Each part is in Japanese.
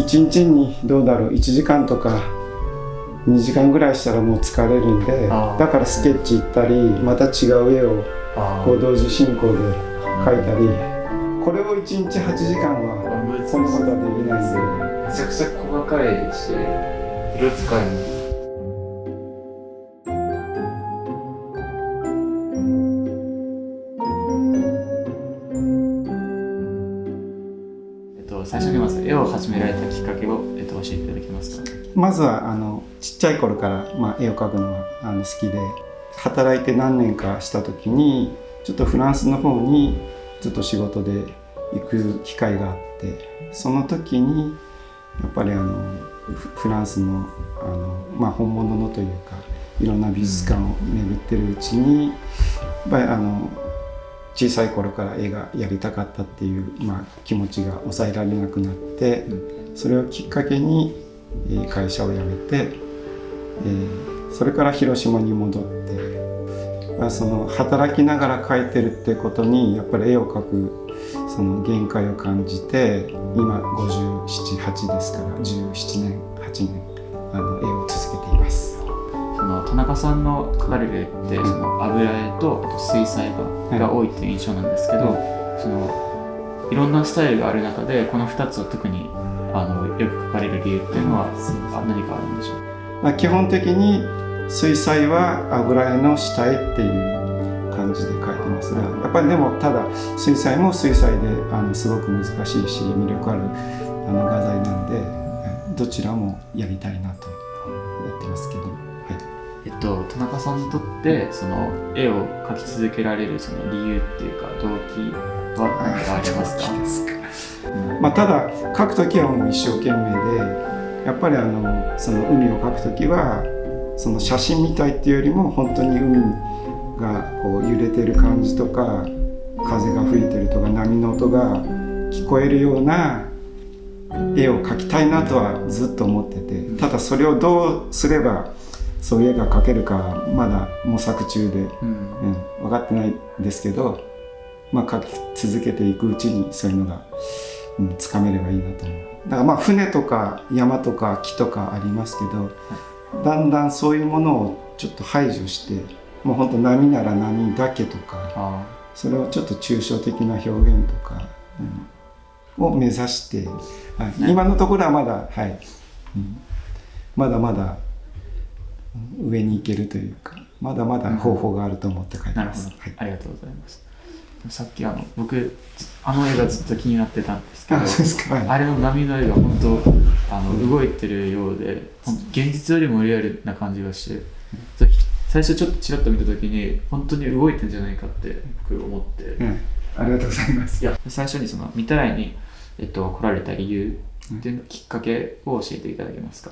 1日にどうだろう、1時間とか2時間ぐらいしたらもう疲れるんで、だからスケッチ行ったり、また違う絵をこう同時進行で描いたり、これを1日8時間はこのことはできないんで、めちゃくちゃ細かいし、色使いも。最初にまず絵を始められたきっかけを、教えていただけますか？まずはちっちゃい頃から、絵を描くのは好きで、働いて何年かした時にちょっとフランスの方にずっと仕事で行く機会があって、その時にやっぱりフランスの本物のというかいろんな美術館を巡ってるうちに、やっぱり小さい頃から絵がやりたかったっていう、気持ちが抑えられなくなって、それをきっかけに会社を辞めて、それから広島に戻って、その働きながら描いてるってことにやっぱり絵を描くその限界を感じて、今57、8ですから17年、8年絵を続けています。田中さんの描かれる絵ってその油絵と水彩画が多いっていう印象なんですけど、そのいろんなスタイルがある中でこの2つを特によく描かれる理由っていうのは何かあるんでしょう？基本的に水彩は油絵の下絵っていう感じで描いてますが、やっぱりでもただ水彩も水彩ですごく難しいし魅力ある画材なんで、どちらもやりたいなとやってますけど。田中さんにとってその絵を描き続けられるその理由っていうか動機は何かありますか？ただ描くときはもう一生懸命で、やっぱりその海を描くときはその写真みたいっていうよりも本当に海がこう揺れてる感じとか、風が吹いてるとか波の音が聞こえるような絵を描きたいなとはずっと思ってて、ただそれをどうすればそういう絵が描けるかまだ模索中で、分かってないんですけど、描き続けていくうちにそういうのが、つかめればいいなと思う。だから船とか山とか木とかありますけど、だんだんそういうものをちょっと排除して、もう本当波なら波だけとか、それをちょっと抽象的な表現とか、を目指して、今のところはまだ、まだまだ上に行けるというか、まだまだ方法があると思って書いてます。ありがとうございます。さっき僕絵がずっと気になってたんですけど、あれの波の絵が本当動いてるようで、現実よりもリアルな感じがして、最初ちょっとちらっと見た時に本当に動いてるんじゃないかって僕思って、ありがとうございます。最初にその御手洗に、来られた理由っていうきっかけを教えていただけますか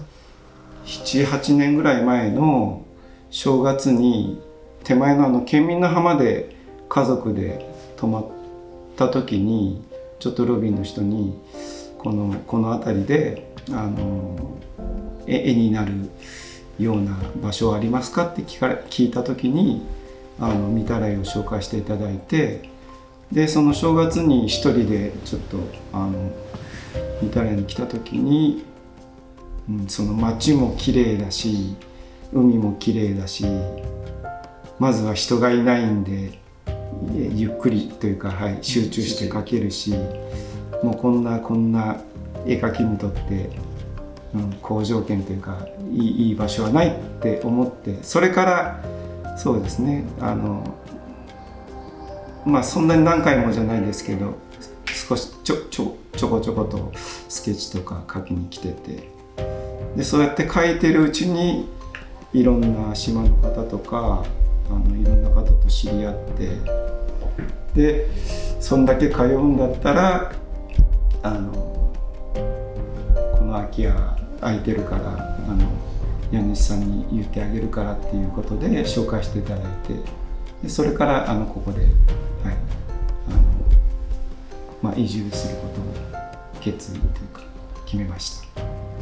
？7、8年ぐらい前の正月に手前の県民の浜で家族で泊まった時に、ちょっとロビーの人にこの辺りで絵になるような場所はありますかって聞いた時に御手洗を紹介していただいて、でその正月に一人でちょっと御手洗に来た時に、その街も綺麗だし海も綺麗だし、まずは人がいないんでゆっくりというか、集中して描けるし、もうこんな絵描きにとって、好条件というかいい場所はないって思って、それからそうですね、そんなに何回もじゃないですけど、少しちょこちょことスケッチとか描きに来てて、でそうやって描いてるうちにいろんな島の方とかいろんな方と知り合って、でそんだけ通うんだったらこの空き家空いてるから家主さんに言ってあげるからっていうことで紹介していただいて、でそれからここで、移住することを決意というか決めました。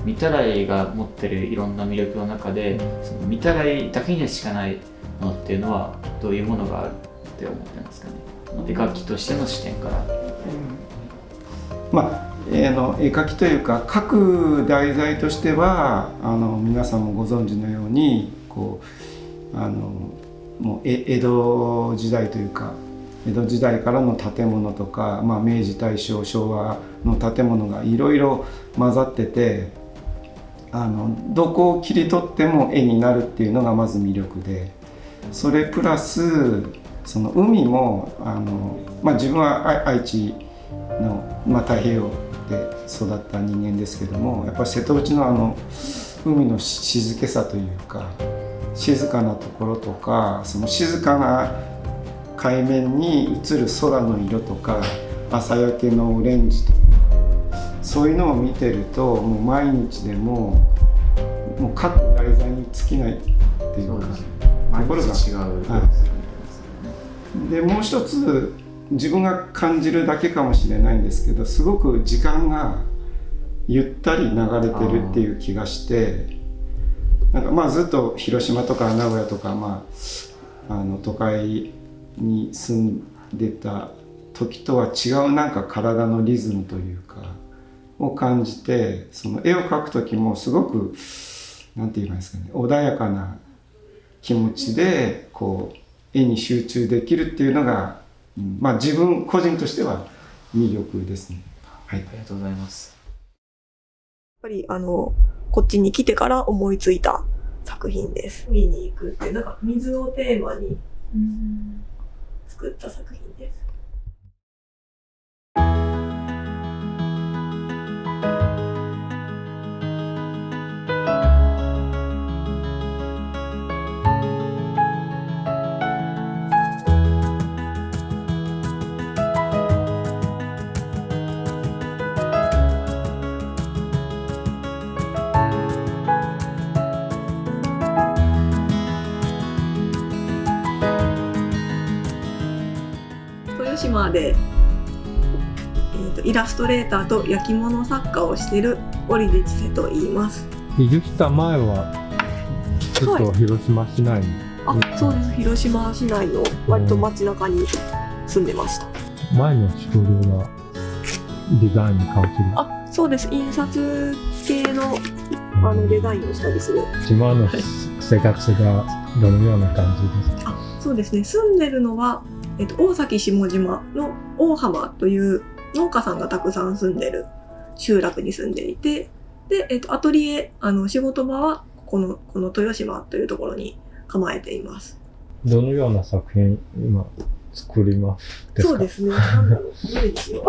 御手洗が持ってるいろんな魅力の中で、その御手洗だけにしかないものっていうのはどういうものがあるって思ってますかね？絵描きとしての視点から。絵描きというか描く題材としては皆さんもご存知のようにこうもう江戸時代というか江戸時代からの建物とか、明治大正昭和の建物がいろいろ混ざっててどこを切り取っても絵になるっていうのがまず魅力で、それプラスその海も自分は愛知の、太平洋で育った人間ですけども、やっぱり瀬戸内の海の静けさというか静かなところとか、その静かな海面に映る空の色とか朝焼けのオレンジとか、そういうのを見てるともう毎日でもう各題材に尽きないっていうかところが違う。でもう一つ自分が感じるだけかもしれないんですけど、すごく時間がゆったり流れてるっていう気がして、なんかずっと広島とか名古屋とか、都会に住んでた時とは違うなんか体のリズムというかを感じて、その絵を描く時もすごくなんて言いますかね、穏やかな気持ちでこう絵に集中できるっていうのが、自分個人としては魅力ですね。はい、ありがとうございます。やっぱりこっちに来てから思いついた作品です。海に行くってなんか水をテーマに作った作品です。豊島で、イラストレーターと焼き物作家をしている織出千世と言います。移住した前はずっと広島市内に、そうです。広島市内の割と街中に住んでました。前の仕事がデザインに関する。そうです。印刷系のデザインをしたりする。島の生活がどのような感じですか？そうですね。住んでるのは大崎下島の大浜という農家さんがたくさん住んでる集落に住んでいて、で、アトリエ仕事場はこの豊島というところに構えています。どのような作品今作りますですか？そうですね。なんだろう、どれにしよう。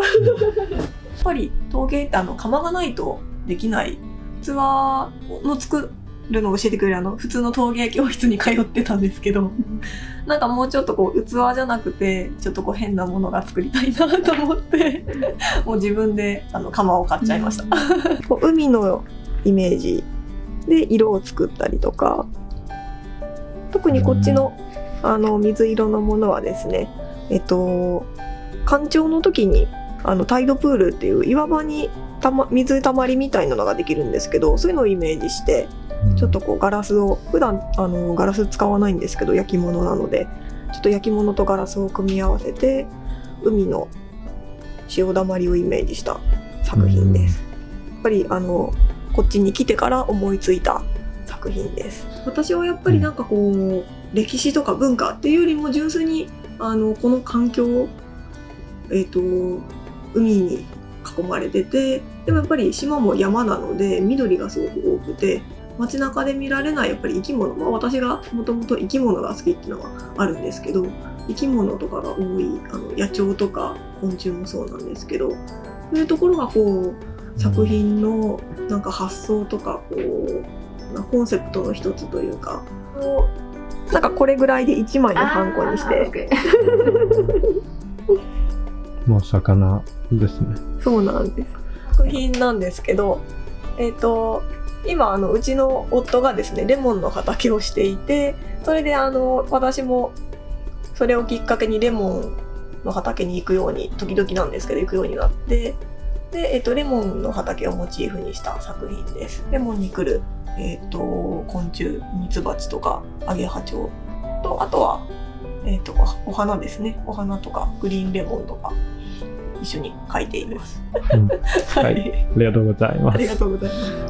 やっぱり陶芸って窯がないとできない。器の作るのを教えてくれる普通の陶芸教室に通ってたんですけど、なんかもうちょっと器じゃなくてちょっと変なものが作りたいなと思ってもう自分で窯を買っちゃいました。海のイメージで色を作ったりとか、特にこっちの水色のものはですね、干潮の時にタイドプールっていう岩場に水たまりみたいなのができるんですけど、そういうのをイメージしてちょっとガラスを普段ガラス使わないんですけど焼き物なのでちょっと焼き物とガラスを組み合わせて海の潮だまりをイメージした作品です。やっぱりこっちに来てから思いついた作品です。私はやっぱりなんか歴史とか文化っていうよりも純粋にこの環境、海に囲まれてて、でもやっぱり島も山なので緑がすごく多くて街中で見られないやっぱり生き物、私がもともと生き物が好きっていうのはあるんですけど、生き物とかが多い野鳥とか昆虫もそうなんですけど、そういうところが作品のなんか発想とかコンセプトの一つというか、なんかこれぐらいで1枚のハンコにしてもう魚ですね。そうなんです。作品なんですけど、今うちの夫がですねレモンの畑をしていて、それで私もそれをきっかけにレモンの畑に行くように時々なんですけど行くようになって、で、レモンの畑をモチーフにした作品です。レモンに来る、昆虫、ミツバチとかアゲハチョウと、あとは、お花ですね。お花とかグリーンレモンとか一緒に描いています。はい、ありがとうございます。ありがとうございます。